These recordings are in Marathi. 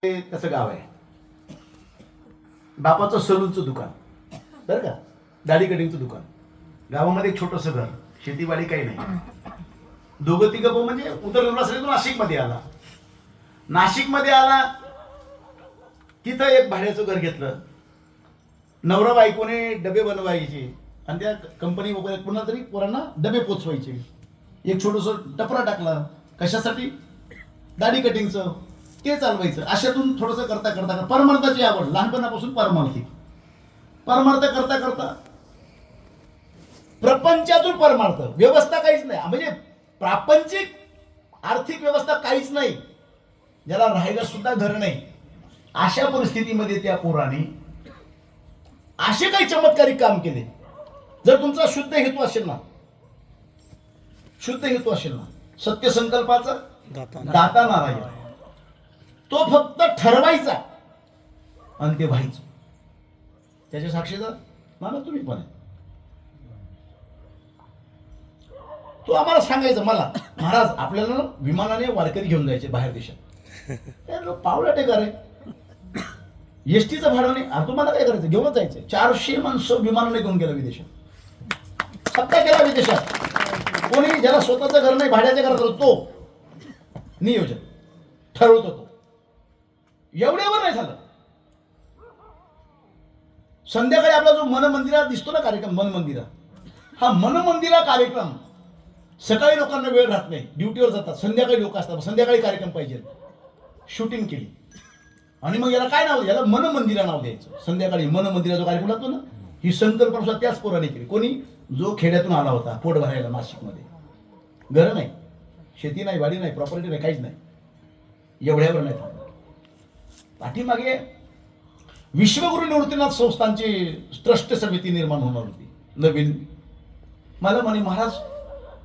कसं गाव आहे, बापाचं सलूनचं दुकान, बरं का, दाढी कटिंगचं दुकान, गावामध्ये एक छोटंसं घर, शेतीवाडी काही नाही, दोघं तिघं भाऊ. म्हणजे उदरनिर्वाहासाठी तो नाशिकमध्ये आला. नाशिकमध्ये आला तिथं एक भाड्याचं घर घेतलं. नवरा बायकोने डबे बनवायचे आणि त्या कंपनी वगैरे पुन्हा तरी पोरांना डबे पोचवायचे. एक छोटंसं टपरा टाकला, कशासाठी, दाढी कटिंगचं, ते चालवायचं. अशातून थोडंसं करता करता परमार्थाची आवड लहानपणापासून, परमार्थ करता करता प्रपंचातून परमार्थ, व्यवस्था काहीच नाही, म्हणजे प्रापंचिक आर्थिक व्यवस्था काहीच नाही, ज्याला राहायला सुद्धा घर नाही. अशा परिस्थितीमध्ये त्या पोराने असे काही चमत्कारिक काम केले. जर तुमचा शुद्ध हेतू असेल ना, सत्य संकल्पाचा दाता नारायण, तो फक्त ठरवायचा आणि ते व्हायचं. त्याचे साक्षीदार मला तुम्ही पण आहे. तो आम्हाला सांगायचं, मला महाराज आपल्याला विमानाने वारकरी घेऊन जायचे बाहेर देशात. पावला टेकार आहे, एसटीचं भाडं नाही, तुम्हाला काय करायचं, घेऊनच जायचं. 400 माणसं विमानाने घेऊन गेला विदेशात, सत्ता केला विदेशात. कोणी ज्याला स्वतःचं घर नाही, भाड्याच्या घरात तो नियोजन ठरवत होतो. एवढ्यावर नाही झालं. संध्याकाळी आपला जो मनमंदिरात दिसतो ना कार्यक्रम, मनमंदिरा, हा मनमंदिरा कार्यक्रम सकाळी लोकांना वेळ राहत नाही, ड्युटीवर जातात, संध्याकाळी लोक असतात, संध्याकाळी कार्यक्रम पाहिजे, शूटिंग केली. आणि मग याला काय नाव, याला मनमंदिरा नाव द्यायचं. संध्याकाळी मनमंदिरा जो कार्यक्रम लागतो ना, ही संकल्पना सुद्धा त्याच पोराने केली. कोणी, जो खेड्यातून आला होता पोट भरायला नाशिकमध्ये, घर नाही, शेती नाही, वाडी नाही, प्रॉपर्टी नाही, काहीच नाही, एवढ्यावर नाही थांबला. पाठीमागे विश्वगुरु निवृत्तीनाथ संस्थांची ट्रस्ट समिती निर्माण होणार होती नवीन. मला म्हणे, महाराज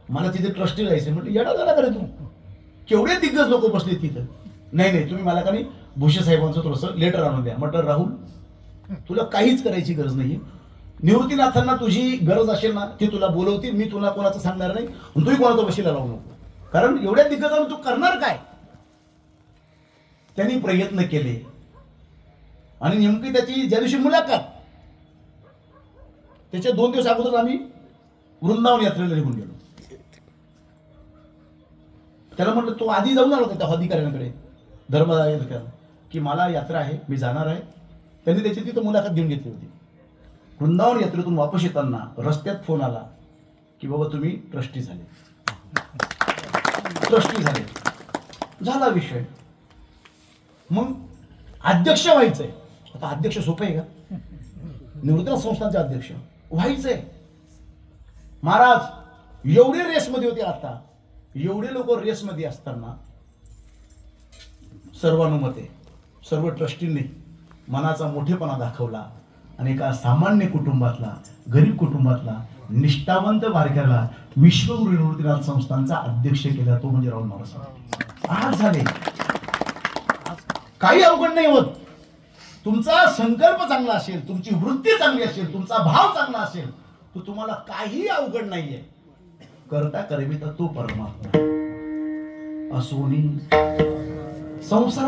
मला तिथे ट्रस्टी जायचं. म्हटलं येडा झाला करे तू, केवढे दिग्गज लोक बसले तिथं. नाही तुम्ही मला का नाही भुसे साहेबांचं थोडंसं लेटर आणून द्या. म्हटलं राहुल, तुला काहीच करायची गरज नाही. निवृत्तीनाथांना तुझी गरज असेल ना, ते तुला बोलवतील, मी तुला कोणाचं सांगणार नाही, तुम्ही कोणाचा वशिला लावू नको, कारण एवढ्या दिग्गजांना तू करणार काय. त्यांनी प्रयत्न केले आणि नेमकी त्याची ज्या दिवशी मुलाखत, त्याच्या 2 दिवस अगोदर आम्ही वृंदावन यात्रेला निघून गेलो. त्याला म्हटलं, तो आधी जाऊन आला होता त्या अधिकाऱ्यांकडे, धर्मदाय, की मला यात्रा आहे, मी जाणार आहे. त्यांनी त्याची तिथं मुलाखत घेऊन घेतली होती. वृंदावन यात्रेतून वापस येताना रस्त्यात फोन आला की बाबा तुम्ही ट्रस्टी झाले. झाला विषय. मग अध्यक्ष व्हायचंय. आता अध्यक्ष सोपं आहे का, निवृत्तीनाथ संस्थांचे अध्यक्ष व्हायचंय. महाराज एवढे रेसमध्ये होते. आता एवढे लोक रेसमध्ये असताना सर्वानुमते सर्व ट्रस्टींनी मनाचा मोठेपणा दाखवला आणि एका सामान्य कुटुंबातला, गरीब कुटुंबातला निष्ठावंत वारकऱ्याला विश्वगुरु निवृत्तीनाथ संस्थांचा अध्यक्ष केला, तो म्हणजे राहुल महाराज. आज झाले, काही अवघड नाही होत. तुमचा संकल्प चांगला असेल, तुमची वृत्ती चांगली असेल, तुमचा भाव चांगला असेल, तर तुम्हाला काही अवघड नाहीये. करता करविता तो परमात्मा असोनी संसार